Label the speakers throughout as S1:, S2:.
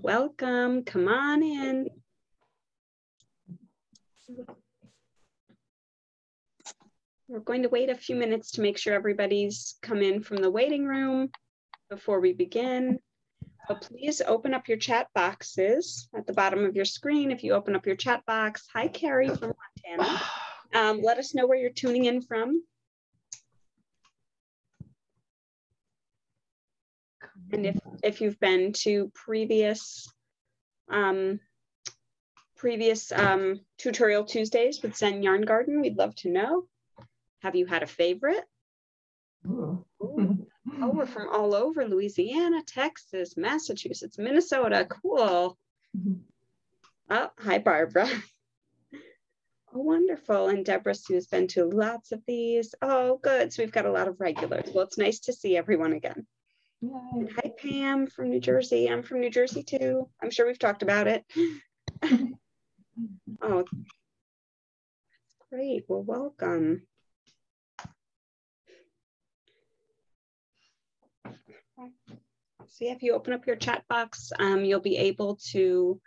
S1: Welcome, come on in. We're going to wait a few minutes to make sure everybody's come in from the waiting room before we begin. But please open up your chat boxes at the bottom of your screen. If you open up your chat box, hi Carrie from Montana. Let us know where you're tuning in from. And if you've been to previous Tutorial Tuesdays with Zen Yarn Garden, we'd love to know. Have you had a favorite? Ooh. Oh, we're from all over: Louisiana, Texas, Massachusetts, Minnesota. Cool. Oh, hi, Barbara. Oh, wonderful. And Deborah Sue's been to lots of these. Oh, good. So we've got a lot of regulars. Well, it's nice to see everyone again. And hi, Pam from New Jersey. I'm from New Jersey too. I'm sure we've talked about it. Oh, that's great. Well, welcome. So yeah, if you open up your chat box, you'll be able to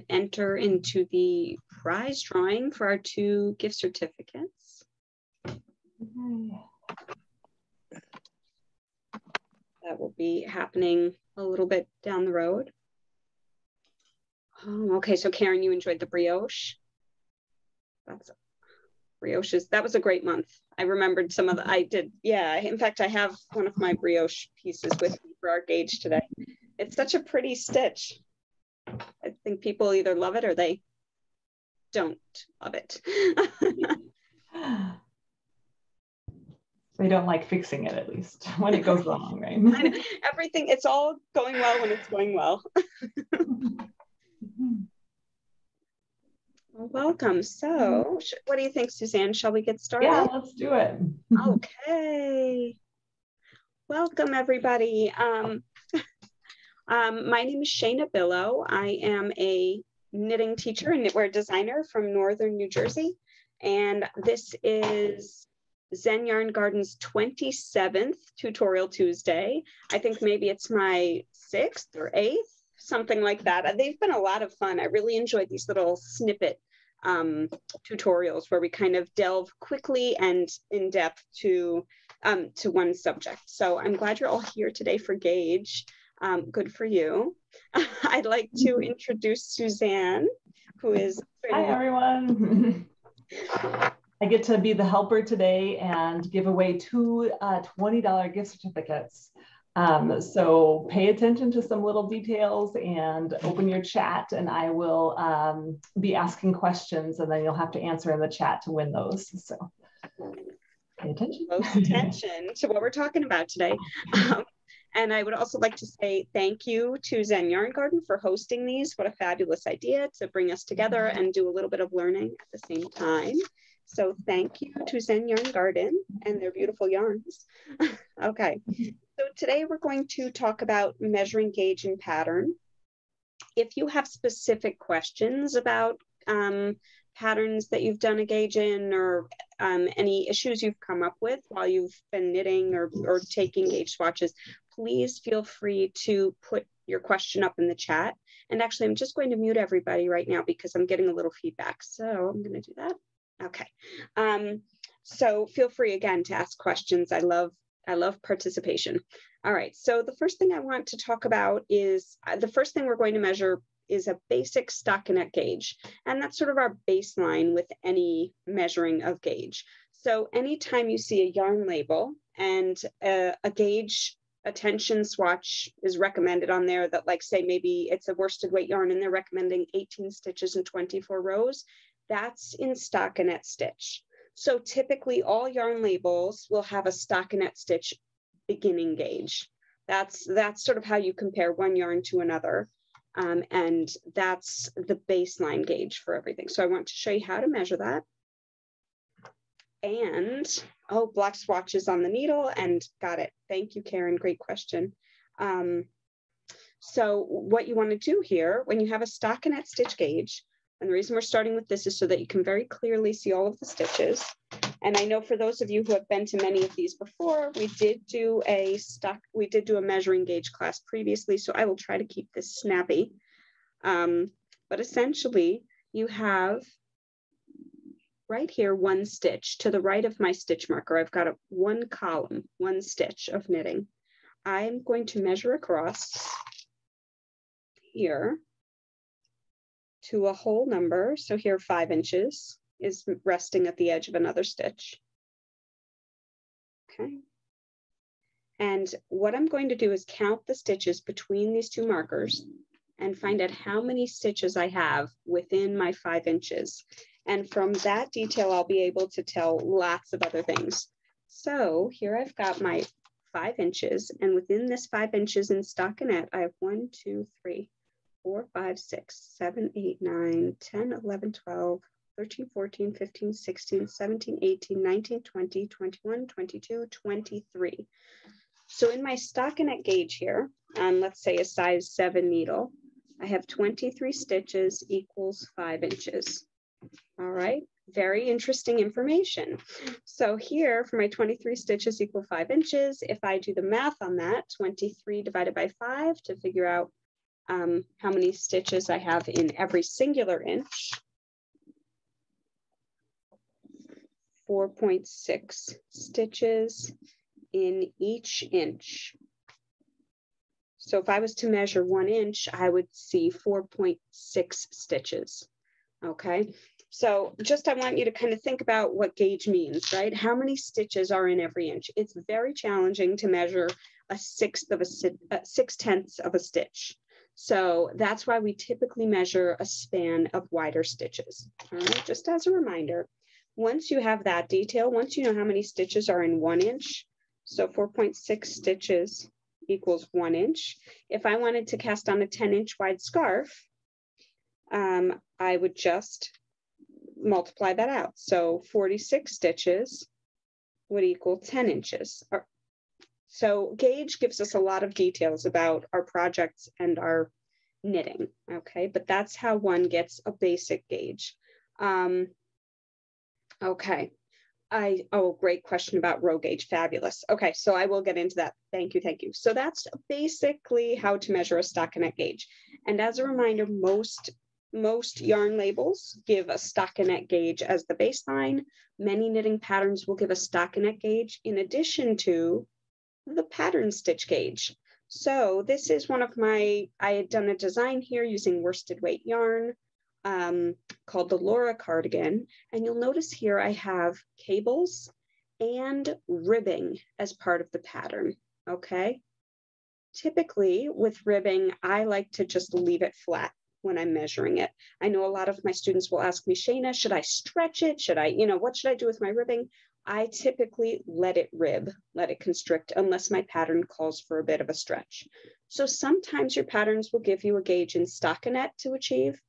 S1: enter into the prize drawing for our 2 gift certificates. That will be happening a little bit down the road. Oh, okay, so Karen, you enjoyed the brioche. That was a great month. I remembered some of the, I did, yeah. In fact, I have one of my brioche pieces with me for our gauge today. It's such a pretty stitch. I think people either love it or they don't love it.
S2: They don't like fixing it, at least when it goes wrong, right?
S1: I know. Everything, it's all going well when it's going well. Well, welcome. So what do you think, Suzanne? Shall we get started?
S2: Yeah, let's do it.
S1: Okay. Welcome, everybody. My name is Shayna Billow. I am a knitting teacher and knitwear designer from Northern New Jersey. And this is Zen Yarn Garden's 27th Tutorial Tuesday. I think maybe it's my 6th or 8th, something like that. They've been a lot of fun. I really enjoyed these little snippet tutorials where we kind of delve quickly and in depth to one subject. So I'm glad you're all here today for Gauge. Good for you. I'd like to introduce Suzanne, who is...
S2: Hi, everyone. I get to be the helper today and give away 2 $20 gift certificates. So pay attention to some little details and open your chat, and I will be asking questions, and then you'll have to answer in the chat to win those. So pay attention.
S1: Close attention to what we're talking about today. And I would also like to say thank you to Zen Yarn Garden for hosting these. What a fabulous idea to bring us together and do a little bit of learning at the same time. So thank you to Zen Yarn Garden and their beautiful yarns. Okay, so today we're going to talk about measuring gauge and pattern. If you have specific questions about patterns that you've done a gauge in, or any issues you've come up with while you've been knitting or taking gauge swatches, please feel free to put your question up in the chat. And actually, I'm just going to mute everybody right now because I'm getting a little feedback. So I'm going to do that. Okay. So feel free again to ask questions. I love participation. All right. So the first thing I want to talk about is the first thing we're going to measure is a basic stockinette gauge. And that's sort of our baseline with any measuring of gauge. So anytime you see a yarn label and a gauge, a tension swatch is recommended on there that, like, say maybe it's a worsted weight yarn and they're recommending 18 stitches and 24 rows, that's in stockinette stitch. So typically all yarn labels will have a stockinette stitch beginning gauge. That's sort of how you compare one yarn to another. And that's the baseline gauge for everything. So I want to show you how to measure that. And, oh, black swatches on the needle, and got it. Thank you, Karen, great question. So what you want to do here, when you have a stockinette stitch gauge, And the reason we're starting with this is so that you can very clearly see all of the stitches. And I know for those of you who have been to many of these before, we did do a measuring gauge class previously, so I will try to keep this snappy. But essentially, you have right here one stitch. To the right of my stitch marker, I've got one column, one stitch of knitting. I'm going to measure across here to a whole number. So here 5 inches is resting at the edge of another stitch. Okay. And what I'm going to do is count the stitches between these two markers and find out how many stitches I have within my 5 inches. And from that detail, I'll be able to tell lots of other things. So here I've got my 5 inches, and within this 5 inches in stockinette, I have 1, 2, 3, 4, 5, 6, 7, 8, 9, 10, 11, 12, 13, 14, 15, 16, 17, 18, 19, 20, 21, 22, 23. So in my stockinette gauge here, on let's say a size 7 needle, I have 23 stitches equals 5 inches. All right, very interesting information. So here for my 23 stitches equal 5 inches, if I do the math on that, 23 divided by 5 to figure out how many stitches I have in every singular inch, 4.6 stitches in each inch. So if I was to measure 1 inch, I would see 4.6 stitches. Okay, so just I want you to kind of think about what gauge means, right? How many stitches are in every inch? It's very challenging to measure a 6/10 of a stitch. So that's why we typically measure a span of wider stitches. All right, just as a reminder, once you have that detail, once you know how many stitches are in 1 inch, so 4.6 stitches equals 1 inch. If I wanted to cast on a 10-inch wide scarf, I would just multiply that out. So 46 stitches would equal 10 inches. So gauge gives us a lot of details about our projects and our knitting, okay? But that's how one gets a basic gauge. Okay. Great question about row gauge. Fabulous. Okay, so I will get into that. Thank you, thank you. So that's basically how to measure a stockinette gauge. And as a reminder, most yarn labels give a stockinette gauge as the baseline. Many knitting patterns will give a stockinette gauge in addition to the pattern stitch gauge. So this is one of I had done a design here using worsted weight yarn called the Laura cardigan. And you'll notice here I have cables and ribbing as part of the pattern, okay? Typically with ribbing, I like to just leave it flat when I'm measuring it. I know a lot of my students will ask me, Shana, should I stretch it? Should I, what should I do with my ribbing? I typically let it rib, let it constrict, unless my pattern calls for a bit of a stretch. So sometimes your patterns will give you a gauge in stockinette to achieve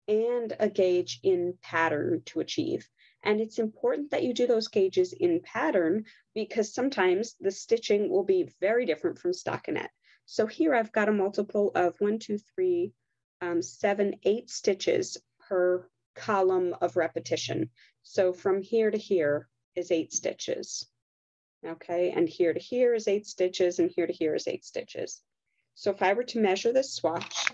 S1: and a gauge in pattern to achieve. And it's important that you do those gauges in pattern because sometimes the stitching will be very different from stockinette. So here I've got a multiple of 1, 2, 3, 7, 8 stitches per column of repetition. So from here to here is 8 stitches. Okay, and here to here is 8 stitches, and here to here is 8 stitches. So if I were to measure this swatch,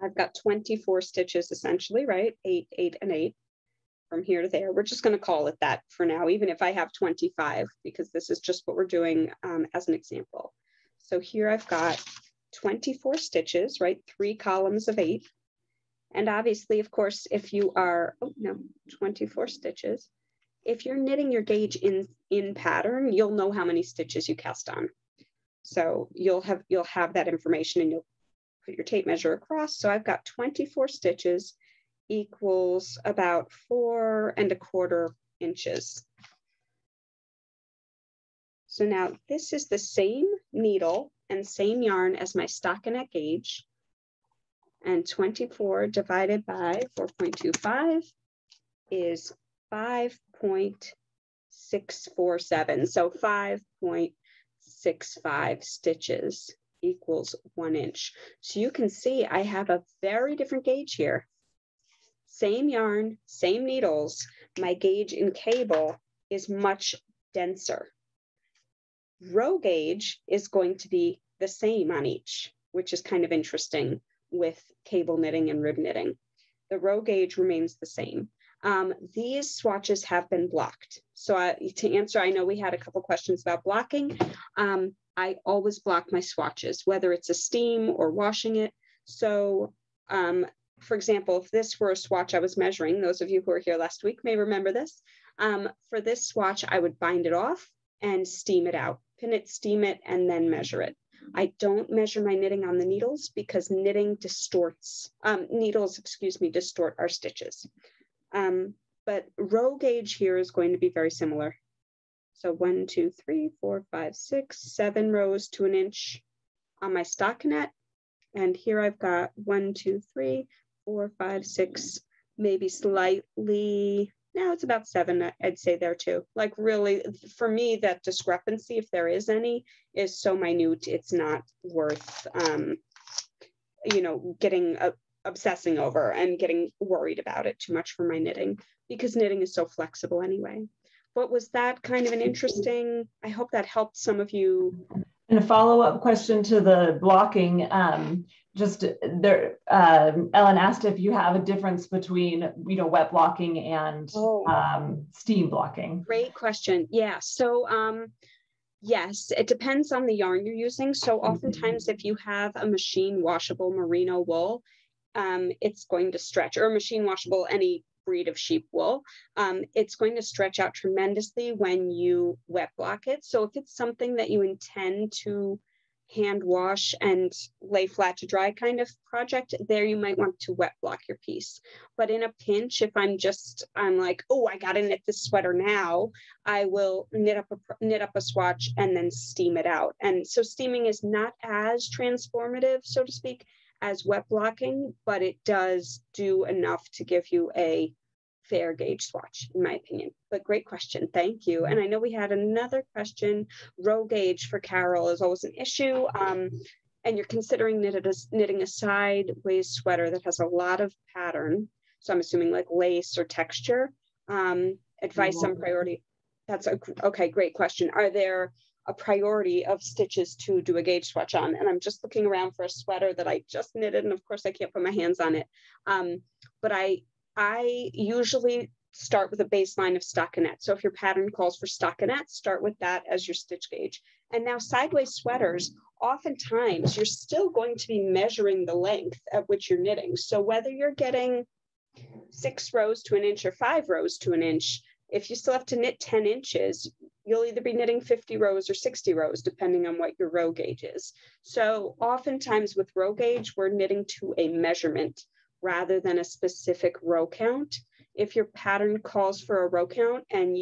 S1: I've got 24 stitches essentially, right? 8, 8, and 8 from here to there. We're just going to call it that for now, even if I have 25, because this is just what we're doing as an example. So here I've got 24 stitches, right? 3 columns of 8. And obviously, of course, if you are, 24 stitches. If you're knitting your gauge in pattern, you'll know how many stitches you cast on. So you'll have that information and you'll put your tape measure across. So I've got 24 stitches equals about 4 1/4 inches. So now this is the same needle and same yarn as my stockinette gauge. And 24 divided by 4.25 is 5.647. So 5.65 stitches equals 1 inch. So you can see I have a very different gauge here same yarn, same needles, my gauge in cable is much denser. Row gauge is going to be the same on each, which is kind of interesting with cable knitting and rib knitting. The row gauge remains the same. These swatches have been blocked. So to answer, I know we had a couple questions about blocking. I always block my swatches, whether it's a steam or washing it. So for example, if this were a swatch I was measuring, those of you who were here last week may remember this. For this swatch, I would bind it off and steam it out, pin it, steam it, and then measure it. I don't measure my knitting on the needles because knitting distorts, distort our stitches. But row gauge here is going to be very similar. So 1, 2, 3, 4, 5, 6, 7 rows to an inch on my stockinette. And here I've got 1, 2, 3, 4, 5, 6, maybe slightly, now it's about 7, I'd say there too. Like really, for me, that discrepancy, if there is any, is so minute, it's not worth, getting obsessing over and getting worried about it too much for my knitting, because knitting is so flexible anyway. But was that kind of an interesting, I hope that helped some of you.
S2: And a follow-up question to the blocking, Ellen asked if you have a difference between, wet blocking and steam blocking.
S1: Great question. Yeah. So yes, it depends on the yarn you're using. So oftentimes if you have a machine washable merino wool, it's going to stretch, or machine washable, any breed of sheep wool, it's going to stretch out tremendously when you wet block it. So if it's something that you intend to hand wash and lay flat to dry kind of project, there you might want to wet block your piece. But in a pinch, if I'm like, oh, I gotta knit this sweater now, I will knit up a swatch and then steam it out. And so steaming is not as transformative, so to speak, as wet blocking, but it does do enough to give you a fair gauge swatch, in my opinion. But great question, thank you. And I know we had another question. Row gauge for Carol is always an issue. And you're considering knitting a sideways sweater that has a lot of pattern. So I'm assuming like lace or texture. Advice on priority. That's okay, great question. Are there a priority of stitches to do a gauge swatch on? And I'm just looking around for a sweater that I just knitted, and of course I can't put my hands on it. But I usually start with a baseline of stockinette. So if your pattern calls for stockinette, start with that as your stitch gauge. And now sideways sweaters, oftentimes you're still going to be measuring the length at which you're knitting. So whether you're getting 6 rows to an inch or 5 rows to an inch, if you still have to knit 10 inches, you'll either be knitting 50 rows or 60 rows, depending on what your row gauge is. So oftentimes with row gauge, we're knitting to a measurement rather than a specific row count. If your pattern calls for a row count and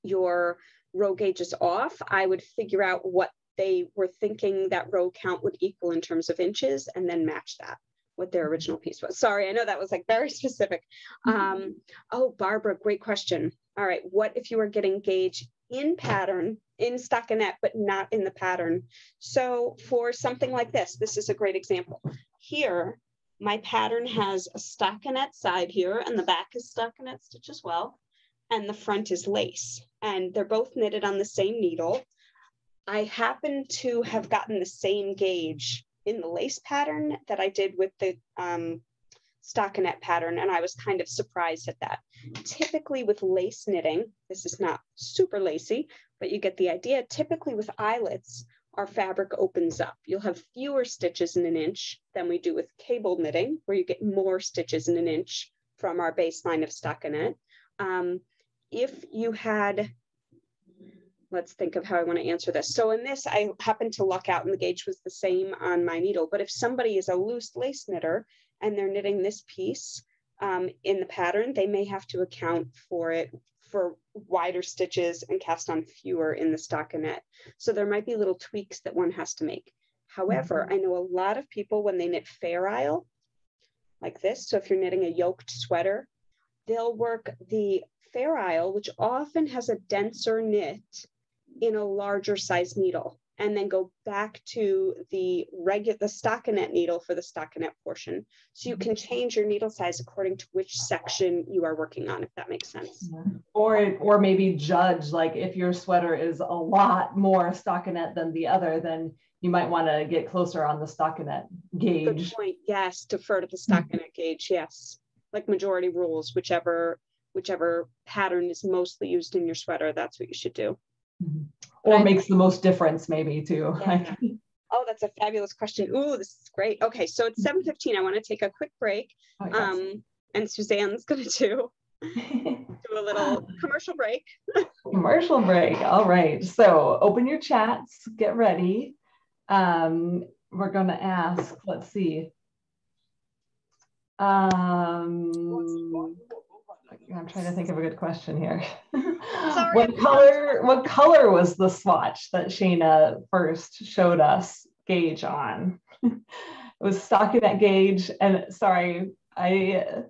S1: your row gauge is off, I would figure out what they were thinking that row count would equal in terms of inches and then match that, what their original piece was. Sorry, I know that was like very specific. Oh, Barbara, great question. All right, what if you were getting gauge in pattern, in stockinette, but not in the pattern? So for something like this is a great example. Here, my pattern has a stockinette side here, and the back is stockinette stitch as well, and the front is lace, and they're both knitted on the same needle. I happen to have gotten the same gauge in the lace pattern that I did with the stockinette pattern, and I was kind of surprised at that. Typically with lace knitting, this is not super lacy, but you get the idea. Typically with eyelets, our fabric opens up. You'll have fewer stitches in an inch than we do with cable knitting, where you get more stitches in an inch from our baseline of stockinette. If you had, let's think of how I want to answer this. So in this, I happened to luck out and the gauge was the same on my needle. But if somebody is a loose lace knitter and they're knitting this piece in the pattern, they may have to account for it for wider stitches and cast on fewer in the stockinette. So there might be little tweaks that one has to make. However, I know a lot of people when they knit Fair Isle like this, so if you're knitting a yoked sweater, they'll work the Fair Isle, which often has a denser knit, in a larger size needle. and then go back to the stockinette needle for the stockinette portion. So you can change your needle size according to which section you are working on, if that makes sense.
S2: Or maybe judge, like if your sweater is a lot more stockinette than the other, then you might want to get closer on the stockinette gauge.
S1: Good point. Yes, defer to the stockinette gauge. Yes, like majority rules, whichever pattern is mostly used in your sweater, that's what you should do.
S2: Or makes the most difference, maybe too.
S1: Yeah. Oh, that's a fabulous question. Ooh, this is great. Okay, so it's 7:15. I want to take a quick break. Oh, yes. And Suzanne's going to do a little commercial break.
S2: Commercial break. All right. So open your chats, get ready. We're going to ask, let's see. I'm trying to think of a good question here. What color was the swatch that Shayna first showed us gauge on? It was Stockinette Gauge, and sorry, I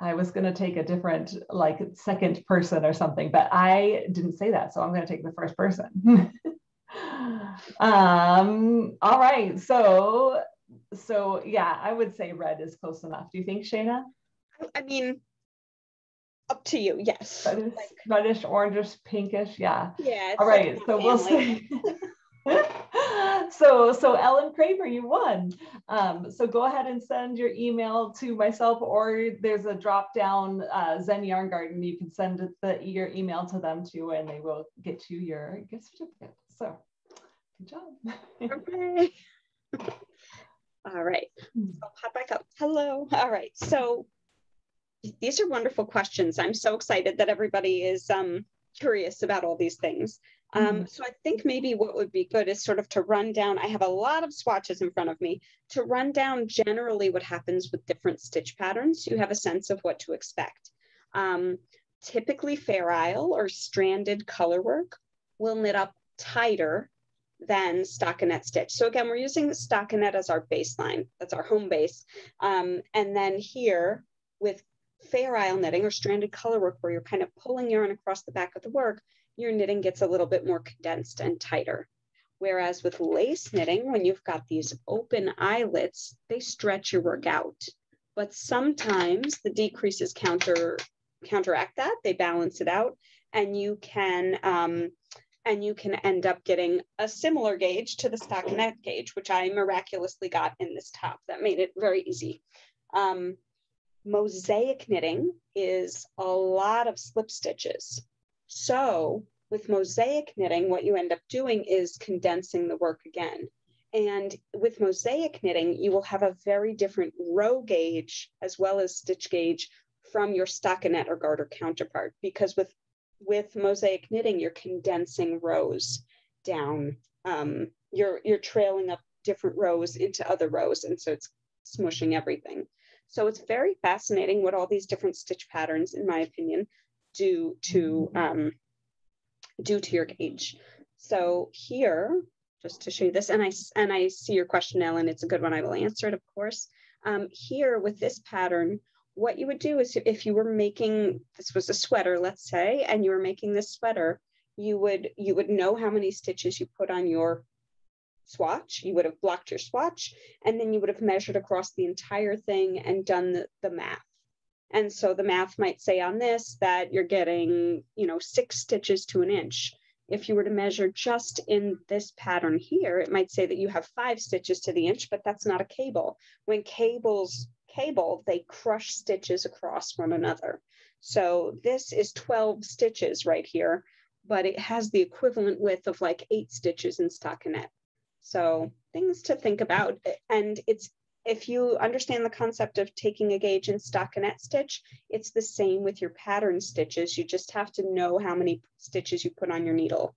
S2: was going to take a different, like, second person or something, but I didn't say that, so I'm going to take the first person. All right, so yeah, I would say red is close enough. Do you think, Shayna?
S1: I mean, up to you. Yes.
S2: Reddish, orangish, pinkish. Yeah.
S1: Yeah.
S2: All right. So we'll see. So Ellen Craver, you won. So go ahead and send your email to myself, or there's a drop down Zen Yarn Garden. You can send your email to them too, and they will get you your gift certificate. So good job.
S1: Okay. All right. I'll pop back up. Hello. All right. So these are wonderful questions. I'm so excited that everybody is curious about all these things. So I think maybe what would be good is sort of to run down, I have a lot of swatches in front of me, to run down generally what happens with different stitch patterns. So you have a sense of what to expect. Typically Fair Isle or stranded color work will knit up tighter than stockinette stitch. So again, we're using the stockinette as our baseline. That's our home base. And then here with Fair Isle knitting or stranded color work, where you're kind of pulling yarn across the back of the work, your knitting gets a little bit more condensed and tighter. Whereas with lace knitting, when you've got these open eyelets, they stretch your work out. But sometimes the decreases counteract that, they balance it out, and you can end up getting a similar gauge to the stockinette gauge, which I miraculously got in this top. That made it very easy. Mosaic knitting is a lot of slip stitches. So with mosaic knitting, what you end up doing is condensing the work again. And with mosaic knitting, you will have a very different row gauge as well as stitch gauge from your stockinette or garter counterpart, because with mosaic knitting, you're condensing rows down. You're trailing up different rows into other rows, and so it's smushing everything. So it's very fascinating what all these different stitch patterns, in my opinion, do to your gauge. So here, just to show you this, and I see your question, Ellen, it's a good one, I will answer it, of course. Here with this pattern, what you would do is if you were making, this was a sweater, let's say, and you were making this sweater, you would know how many stitches you put on your swatch. You would have blocked your swatch, and then you would have measured across the entire thing and done the math. And so the math might say on this that you're getting, 6 stitches to an inch. If you were to measure just in this pattern here, it might say that you have 5 stitches to the inch, but that's not a cable. When cables cable, they crush stitches across one another. So this is 12 stitches right here, but it has the equivalent width of like 8 stitches in stockinette. So things to think about. And if you understand the concept of taking a gauge in stockinette stitch, it's the same with your pattern stitches. You just have to know how many stitches you put on your needle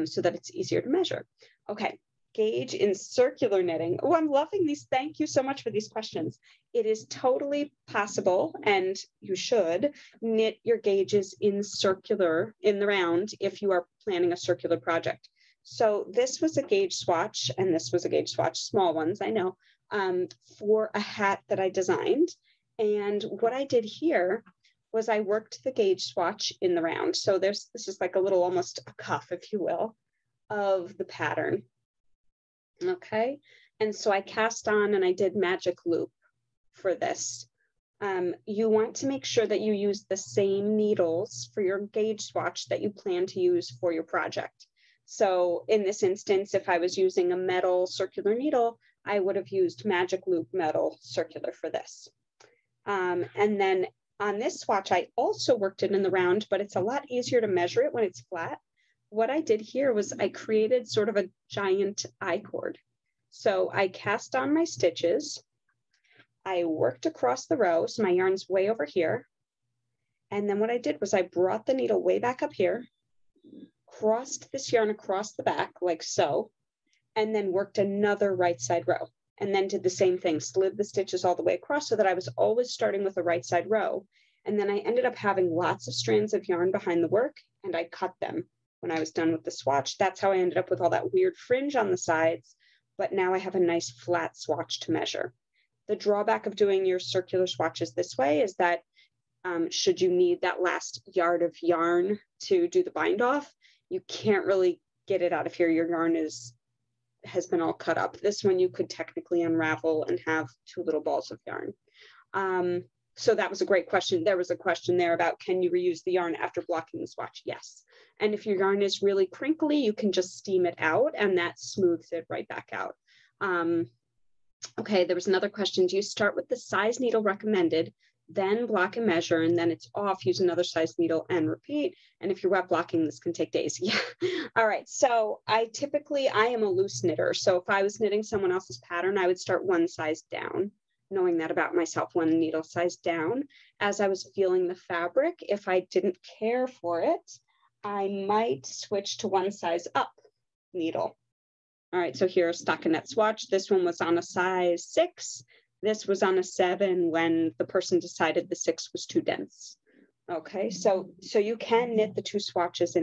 S1: so that it's easier to measure. Okay, gauge in circular knitting. Oh, I'm loving these. Thank you so much for these questions. It is totally possible, and you should knit your gauges in the round if you are planning a circular project. So this was a gauge swatch, and this was a gauge swatch, small ones, I know, for a hat that I designed. And what I did here was I worked the gauge swatch in the round. So this is like a little, almost a cuff, if you will. of the pattern. Okay, and so I cast on and I did magic loop for this. You want to make sure that you use the same needles for your gauge swatch that you plan to use for your project. So in this instance, if I was using a metal circular needle, I would have used magic loop metal circular for this. And then on this swatch, I also worked it in the round, but it's a lot easier to measure it when it's flat. What I did here was I created sort of a giant I-cord. So I cast on my stitches. I worked across the row, so my yarn's way over here. And then what I did was I brought the needle way back up here, crossed this yarn across the back like so, and then worked another right side row. And then did the same thing, slid the stitches all the way across so that I was always starting with a right side row. And then I ended up having lots of strands of yarn behind the work, and I cut them when I was done with the swatch. That's how I ended up with all that weird fringe on the sides, but now I have a nice flat swatch to measure. The drawback of doing your circular swatches this way is that should you need that last yard of yarn to do the bind off, you can't really get it out of here. Your yarn has been all cut up. This one you could technically unravel and have two little balls of yarn. So that was a great question. There was a question there about, can you reuse the yarn after blocking the swatch? Yes. And if your yarn is really crinkly, you can just steam it out and that smooths it right back out. Okay, there was another question. Do you start with the size needle recommended, then block and measure, and then it's off, use another size needle and repeat? And if you're wet blocking, this can take days. Yeah. All right. So I am a loose knitter. So if I was knitting someone else's pattern, I would start one size down, knowing that about myself, one needle size down. As I was feeling the fabric, if I didn't care for it, I might switch to one size up needle. All right, so here's Stockinette swatch. This one was on a size 6. This was on a 7 when the person decided the 6 was too dense. Okay, so you can knit the two swatches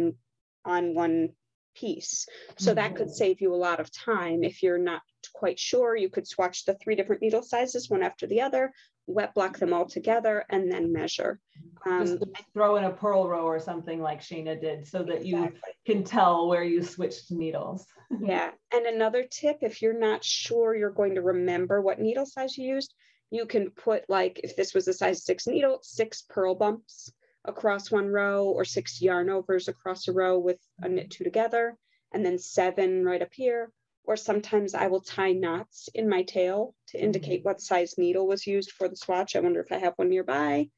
S1: on one piece. So that could save you a lot of time. If you're not quite sure, you could swatch the 3 different needle sizes, one after the other, wet block them all together, and then measure.
S2: Just throw in a purl row or something like Shayna did so that you can tell where you switched needles.
S1: Yeah, and another tip, if you're not sure you're going to remember what needle size you used, you can put, like, if this was a size 6 needle, 6 purl bumps across one row, or 6 yarn overs across a row with a knit 2 together, and then 7 right up here. Or sometimes I will tie knots in my tail to indicate what size needle was used for the swatch. I wonder if I have one nearby.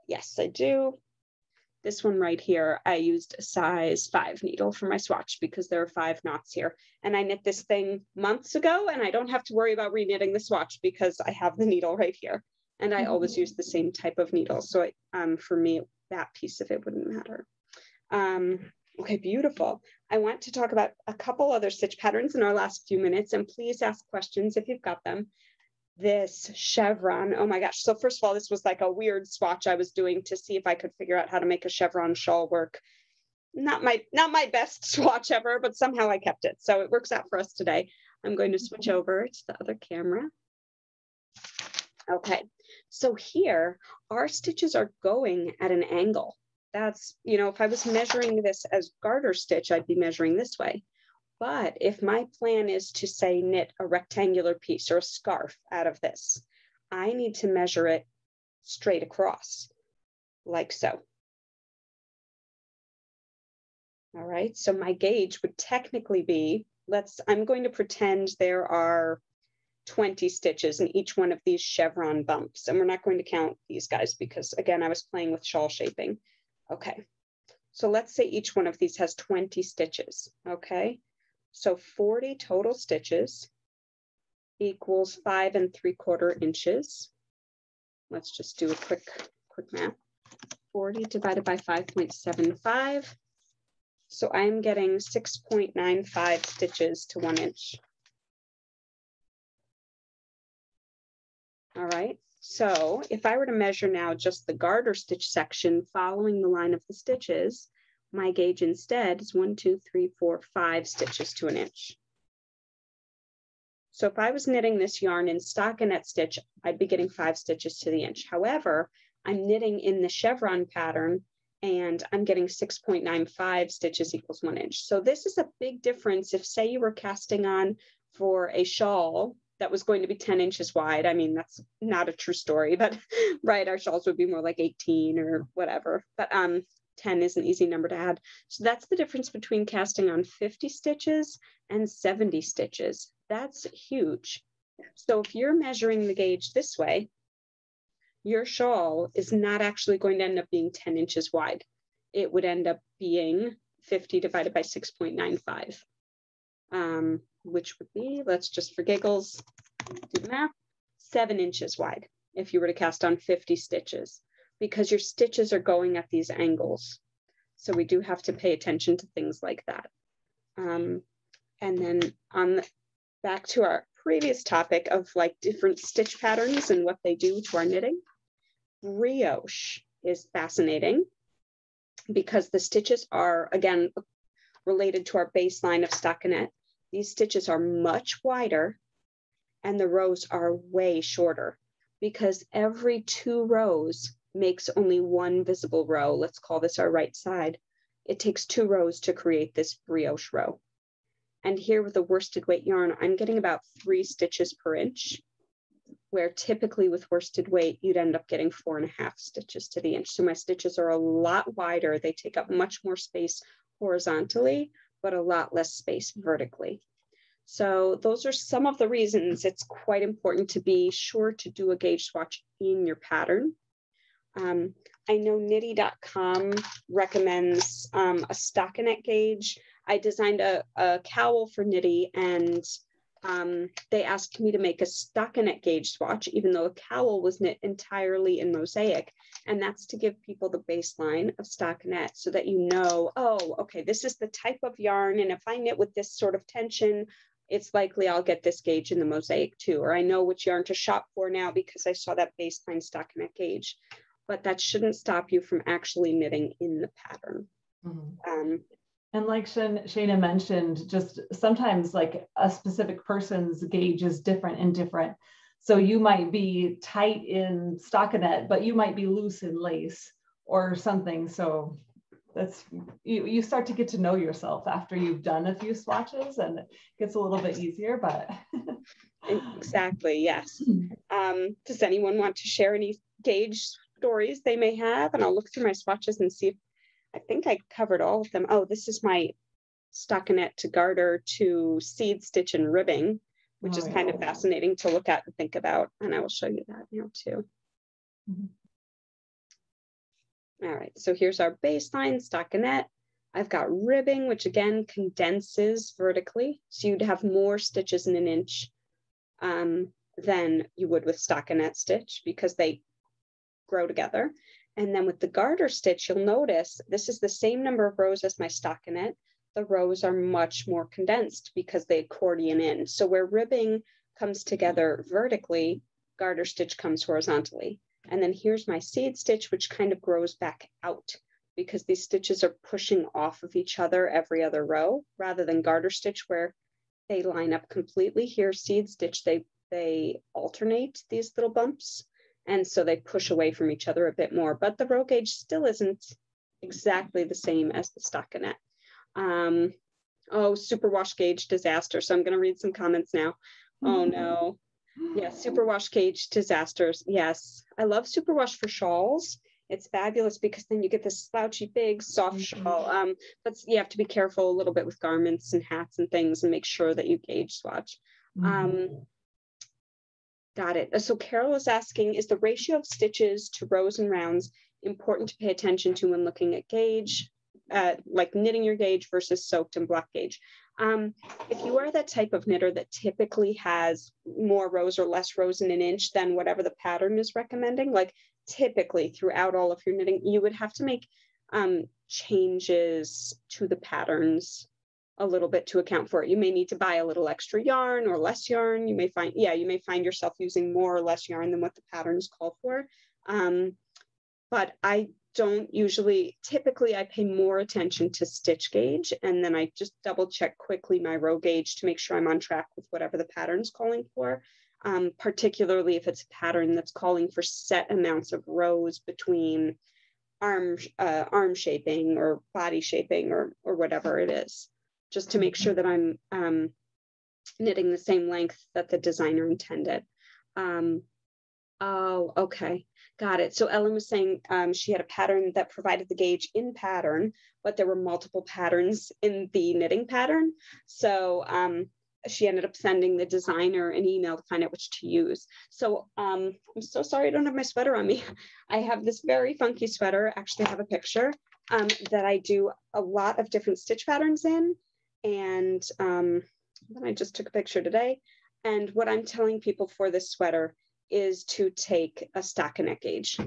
S1: Yes, I do. This one right here, I used a size 5 needle for my swatch because there are 5 knots here. And I knit this thing months ago, and I don't have to worry about reknitting the swatch because I have the needle right here. And I always use the same type of needle. So for me, that piece of it wouldn't matter. Okay, beautiful. I want to talk about a couple other stitch patterns in our last few minutes, and please ask questions if you've got them. This chevron, oh my gosh. So first of all, this was like a weird swatch I was doing to see if I could figure out how to make a chevron shawl work. Not my best swatch ever, but somehow I kept it. So it works out for us today. I'm going to switch over to the other camera. Okay, so here our stitches are going at an angle. That's, if I was measuring this as garter stitch, I'd be measuring this way. But if my plan is to, say, knit a rectangular piece or a scarf out of this, I need to measure it straight across, like so. All right, so my gauge would technically be, I'm going to pretend there are 20 stitches in each one of these chevron bumps. And we're not going to count these guys because, again, I was playing with shawl shaping. Okay, so let's say each one of these has 20 stitches, okay? So 40 total stitches equals 5 3/4 inches. Let's just do a quick math. 40 divided by 5.75. So I'm getting 6.95 stitches to 1 inch. All right, so if I were to measure now just the garter stitch section following the line of the stitches, my gauge instead is 1, 2, 3, 4, 5 stitches to 1 inch. So if I was knitting this yarn in stockinette stitch, I'd be getting 5 stitches to the inch. However, I'm knitting in the chevron pattern and I'm getting 6.95 stitches equals 1 inch. So this is a big difference. If say you were casting on for a shawl that was going to be 10 inches wide. I mean, that's not a true story, but right, our shawls would be more like 18 or whatever. But 10 is an easy number to add. So that's the difference between casting on 50 stitches and 70 stitches. That's huge. So if you're measuring the gauge this way, your shawl is not actually going to end up being 10 inches wide. It would end up being 50 divided by 6.95, which would be, let's just for giggles, do the math, 7 inches wide if you were to cast on 50 stitches, because your stitches are going at these angles. So we do have to pay attention to things like that. And then back to our previous topic of like different stitch patterns and what they do to our knitting. Brioche is fascinating because the stitches are, again, related to our baseline of stockinette. These stitches are much wider and the rows are way shorter because every 2 rows makes only 1 visible row. Let's call this our right side. It takes 2 rows to create this brioche row. And here with the worsted weight yarn, I'm getting about 3 stitches per inch, where typically with worsted weight, you'd end up getting 4.5 stitches to the inch. So my stitches are a lot wider. They take up much more space horizontally, but a lot less space vertically. So those are some of the reasons it's quite important to be sure to do a gauge swatch in your pattern. I know Knitty.com recommends a stockinette gauge. I designed a cowl for Knitty, and they asked me to make a stockinette gauge swatch, even though the cowl was knit entirely in mosaic. And that's to give people the baseline of stockinette so that you know, oh, okay, this is the type of yarn. And if I knit with this sort of tension, it's likely I'll get this gauge in the mosaic too. Or I know which yarn to shop for now because I saw that baseline stockinette gauge. But that shouldn't stop you from actually knitting in the pattern.
S2: Mm-hmm. And like Shana mentioned, just sometimes like a specific person's gauge is different and different. So you might be tight in stockinette, but you might be loose in lace or something. So that's, you start to get to know yourself after you've done a few swatches, and it gets a little bit easier, but.
S1: Exactly, yes. Does anyone want to share any gauge stories they may have? And I'll look through my swatches and see if I think I covered all of them. Oh, this is my stockinette to garter to seed stitch and ribbing, which is kind of fascinating to look at and think about. And I will show you that now too. Mm-hmm. All right, so here's our baseline stockinette. I've got ribbing, which again condenses vertically. So you'd have more stitches in an inch than you would with stockinette stitch because they grow together. And then with the garter stitch, you'll notice this is the same number of rows as my stockinette. The rows are much more condensed because they accordion in. So where ribbing comes together vertically, garter stitch comes horizontally. And then here's my seed stitch, which kind of grows back out because these stitches are pushing off of each other every other row rather than garter stitch where they line up completely. Here, seed stitch, they alternate these little bumps. And so they push away from each other a bit more, but the row gauge still isn't exactly the same as the stockinette. Oh, superwash gauge disaster. So I'm going to read some comments now. Oh no. Yeah, superwash gauge disasters. Yes, I love superwash for shawls. It's fabulous because then you get this slouchy, big, soft shawl. But you have to be careful a little bit with garments and hats and things and make sure that you gauge swatch. Got it. So Carol is asking, is the ratio of stitches to rows and rounds important to pay attention to when looking at gauge, like knitting your gauge versus soaked and block gauge? If you are that type of knitter that typically has more rows or less rows in an inch than whatever the pattern is recommending, like typically throughout all of your knitting, you would have to make changes to the patterns a little bit to account for it. You may need to buy a little extra yarn or less yarn. You may find yourself using more or less yarn than what the patterns call for. But I don't usually, typically I pay more attention to stitch gauge, and then I just double check quickly my row gauge to make sure I'm on track with whatever the pattern's calling for, particularly if it's a pattern that's calling for set amounts of rows between arm shaping or body shaping or whatever it is, just to make sure that I'm knitting the same length that the designer intended. Oh, okay. Got it. So Ellen was saying she had a pattern that provided the gauge in pattern, but there were multiple patterns in the knitting pattern. So she ended up sending the designer an email to find out which to use. So I'm so sorry I don't have my sweater on me. I have this very funky sweater. Actually, I have a picture that I do a lot of different stitch patterns in. And then I just took a picture today. And what I'm telling people for this sweater is to take a stockinette gauge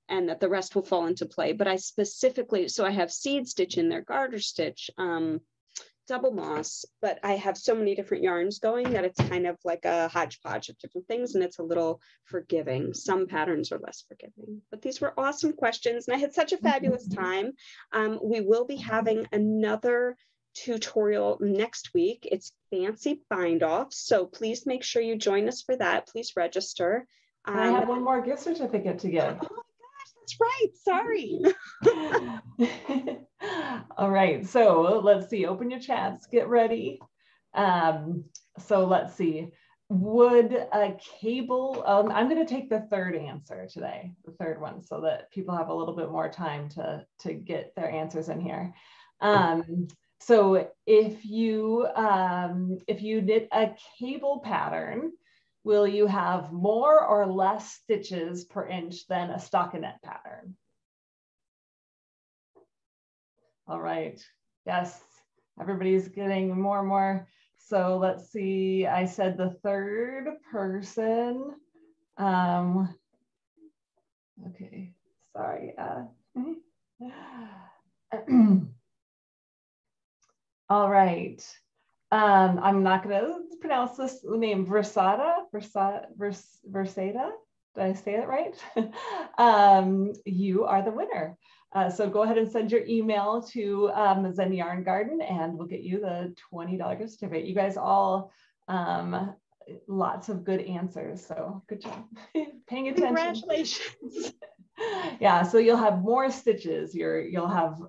S1: and that the rest will fall into play. But I specifically, so I have seed stitch in there, garter stitch, double moss, but I have so many different yarns going that it's kind of like a hodgepodge of different things, and it's a little forgiving. Some patterns are less forgiving, but these were awesome questions, and I had such a fabulous time. We will be having another tutorial next week. It's fancy bind off, so please make sure you join us for that. Please register.
S2: I have one more gift certificate to give.
S1: Oh my gosh, that's right. Sorry.
S2: All right, so let's see, open your chats, get ready. So let's see, would a cable, I'm going to take the third answer today, the third one, so that people have a little bit more time to get their answers in here. So if you knit a cable pattern, will you have more or less stitches per inch than a stockinette pattern? All right, yes, everybody's getting more and more. So let's see, I said the third person. Okay, sorry. All right. I'm not going to pronounce this name, Versada. Did I say it right? You are the winner. So go ahead and send your email to Zen Yarn Garden, and we'll get you the $20 gift certificate. You guys all lots of good answers. So good job paying attention.
S1: Congratulations.
S2: Yeah, so you'll have more stitches. You'll have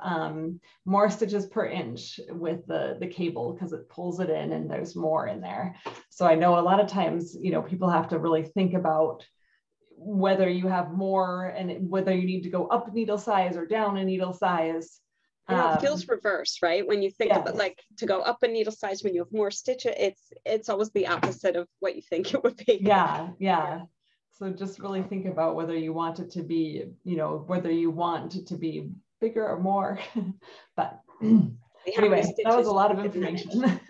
S2: more stitches per inch with the cable, because it pulls it in and there's more in there. So I know a lot of times, people have to really think about whether you have more and whether you need to go up needle size or down a needle size.
S1: It feels reverse, right? When you think about like to go up a needle size when you have more stitch, it's always the opposite of what you think it would be.
S2: Yeah. So just really think about whether you want it to be, whether you want it to be bigger or more. But anyway, that was a lot of information.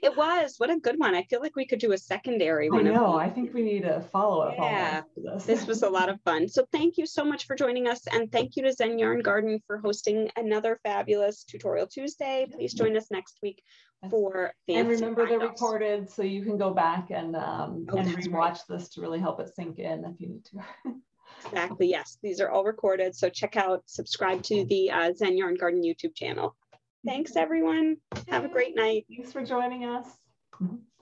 S1: It was. What a good one. I feel like we could do a secondary one.
S2: I know. I think we need a follow-up.
S1: Yeah, this was a lot of fun. So thank you so much for joining us. And thank you to Zen Yarn Garden for hosting another fabulous Tutorial Tuesday. Please join us next week for fancy.
S2: And remember, they're recorded, so you can go back and rewatch this to really help it sink in if you need to.
S1: Exactly. Yes, these are all recorded. So subscribe to the Zen Yarn Garden YouTube channel. Thanks, everyone. Have a great night.
S2: Thanks for joining us.